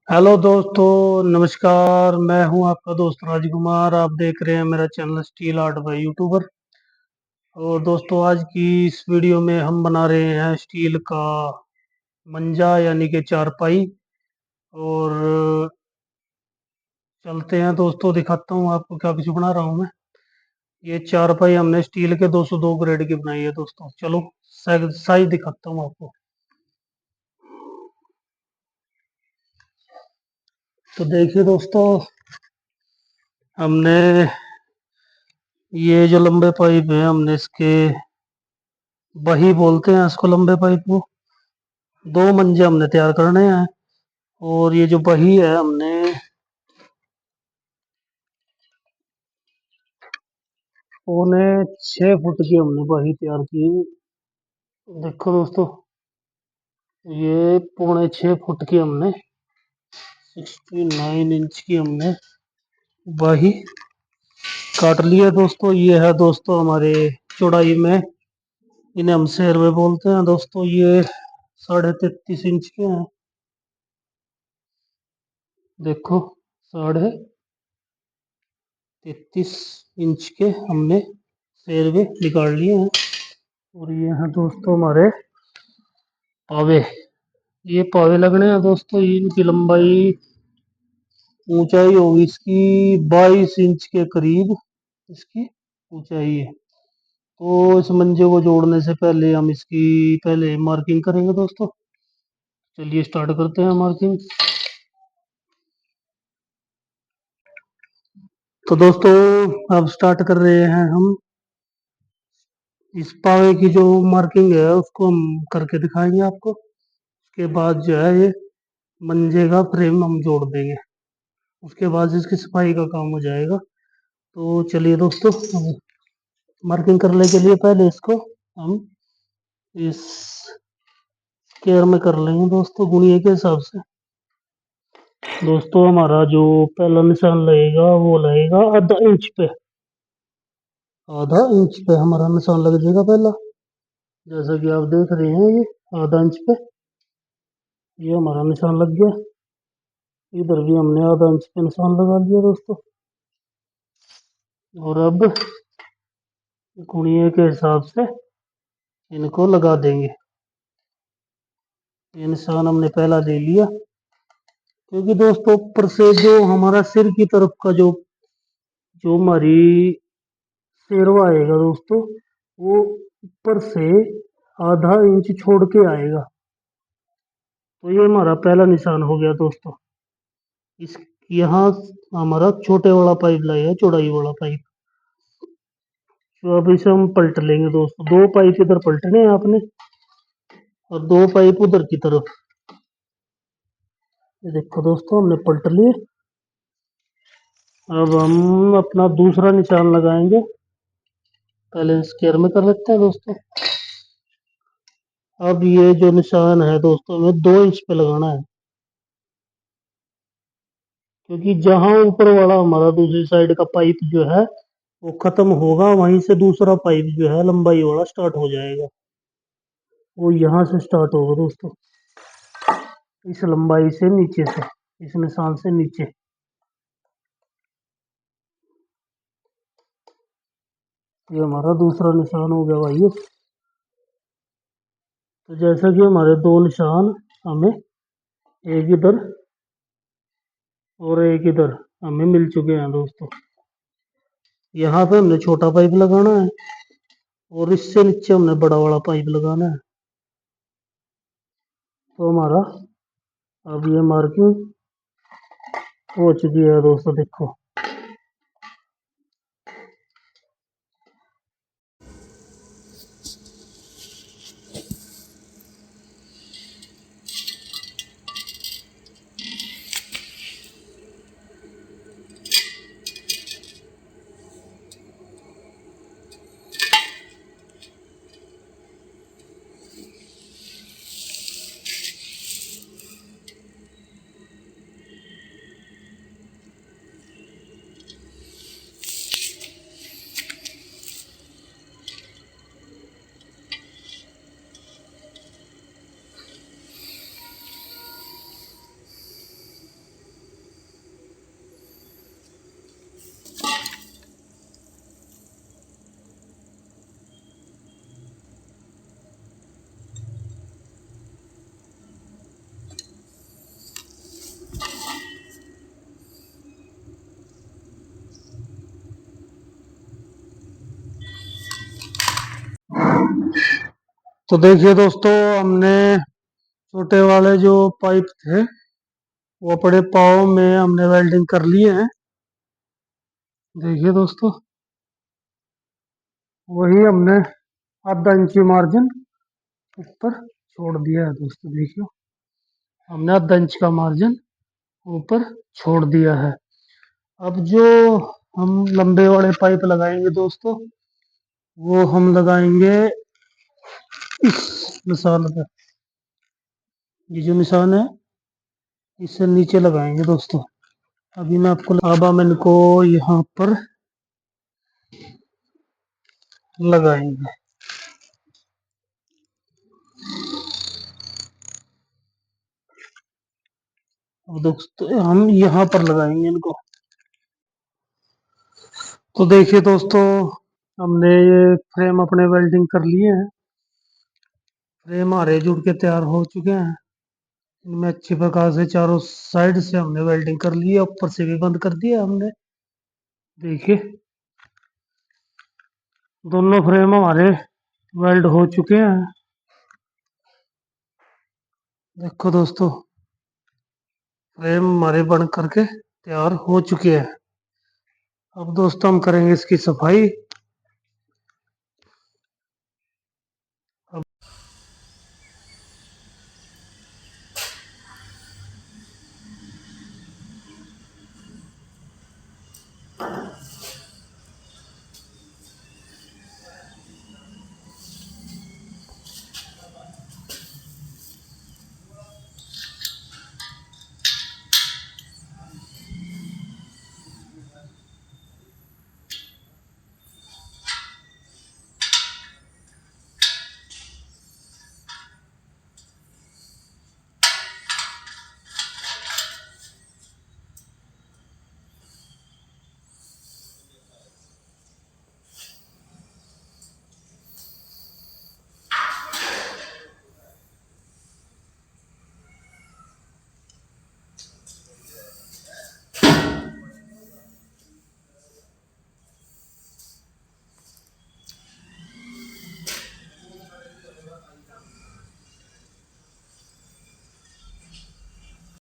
Hello दोस्तों, नमस्कार। मैं हूं आपका दोस्त राजकुमार। आप देख रहे हैं मेरा channel steel art bye YouTuber. और दोस्तों, आज की इस वीडियो में हम बना रहे हैं स्टील का मंजा यानी कि चारपाई। और चलते हैं दोस्तों, दिखाता हूं आपको क्या कुछ बना रहा हूं मैं। ये चारपाई हमने स्टील के 202 ग्रेड की बनाई है दोस्तों। चलो साइज दिखाता हूं आपको। तो देखिए दोस्तों, हमने ये जो लंबे पाइप है, हमने इसके वही बोलते हैं इसको, लंबे पाइप को। दो मंजे हमने तैयार करने हैं। और ये जो बही है, हमने 6.25 फुट की हमने बही तैयार की है। देखो दोस्तों, ये 6.25 फुट की हमने 69 इंच की हमने बही काट लिया दोस्तों। ये है दोस्तों हमारे चौड़ाई में, इन्हें हम सेरवे बोलते हैं दोस्तों। ये 33.5 इंच के हैं। देखो, 33.5 इंच के हमने सेरवे निकाल लिए हैं। और ये हैं दोस्तों हमारे पावे। ये पावे लगने हैं दोस्तों। इनकी लंबाई, ऊंचाई होगी इसकी 22 इंच के करीब इसकी ऊंचाई है। तो इस मंजे को जोड़ने से पहले हम इसकी पहले मार्किंग करेंगे दोस्तों। चलिए स्टार्ट करते हैं मार्किंग। तो दोस्तों, अब स्टार्ट कर रहे हैं हम। इस पावे की जो मार्किंग है उसको हम करके दिखाएंगे आपको। उसके बाद जो है ये मंजे का फ्रेम हम जोड़ देंगे। उसके बाद इसकी सफाई का काम हो जाएगा। तो चलिए दोस्तों, मार्किंग करने के लिए पहले इसको हम इस स्क्वायर में कर लेंगे दोस्तों, गुणिया के हिसाब से। दोस्तों, हमारा जो पहला निशान लगेगा वो लगेगा ½ इंच पे। ½ इंच पे हमारा निशान लग जाएगा पहला। जैसा कि आप देख रहे हैं, ये ½ इंच पे ये हमारा निशान लग गया। इधर भी हमने ½ इंच पे निशान लगा दिया दोस्तों। और अब गुणिया के हिसाब से इनको लगा देंगे। ये निशान हमने पहला ले लिया, क्योंकि दोस्तों ऊपर से जो हमारा सिर की तरफ का जो जो हमारी शेरवा आएगा दोस्तों, वो ऊपर से ½ इंच छोड़ के आएगा। तो ये हमारा पहला निशान हो गया दोस्तों। इस यहाँ हमारा छोटे वाला पाइप लगेगा, चौड़ाई वाला पाइप। तो अब इसे हम पलट लेंगे दोस्तों। दो पाइप इधर पलटने हैं आपने, और दो पाइप उधर की तरफ। ये देखो दोस्तों, हमने पलट लिए। अब हम अपना दूसरा निशान लगाएंगे। पहले स्क्वायर में कर लेते हैं दोस्तों। अब ये जो निशान है दोस्तों, हमें 2 इंच पे लगाना है, क्योंकि जहां ऊपर वाला हमारा दूसरी साइड का पाइप जो है वो खत्म होगा, वहीं से दूसरा पाइप जो है लंबाई वाला स्टार्ट हो जाएगा। वो यहाँ से स्टार्ट होगा दोस्तों, इस लंबाई से नीचे से, इस निशान से नीचे। ये हमारा दूसरा निशान हो गया भाई। तो जैसा कि हमारे दो निशान हमें, एक इधर और एक इधर, हमें मिल चुके हैं दोस्तों। यहाँ पे हमने छोटा पाइप लगाना है, और इससे नीचे हमने बड़ा वाला पाइप लगाना है। तो हमारा अब ये मार्किंग हो चुकी है दोस्तों, देखो। तो देखिए दोस्तों, हमने छोटे वाले जो पाइप थे वो अपने पाव में हमने वेल्डिंग कर लिए हैं। देखिए दोस्तों, वही हमने आधा इंची मार्जिन ऊपर छोड़ दिया है। दोस्तों देखिए, हमने आधा इंच का मार्जिन ऊपर छोड़ दिया है। अब जो हम लंबे वाले पाइप लगाएंगे दोस्तों, वो हम लगाएंगे इस निशान पे। ये जो निशान है इससे नीचे लगाएंगे दोस्तों। अभी मैं आपको अब हम इनको यहाँ पर लगाएंगे। अब दोस्तों हम यहाँ पर लगाएंगे इनको। तो देखिए दोस्तों, हमने ये फ्रेम अपने वेल्डिंग कर लिए हैं। फ्रेम हमारे जुड़ के तैयार हो चुके हैं। इनमें अच्छी प्रकार से चारों साइड से हमने वेल्डिंग कर ली है, ऊपर से भी बंद कर दिया हमने। देखिए, दोनों फ्रेम हमारे वेल्ड हो चुके हैं। देखो दोस्तों, फ्रेम हमारे बन करके तैयार हो चुके हैं। अब दोस्तों हम करेंगे इसकी सफाई।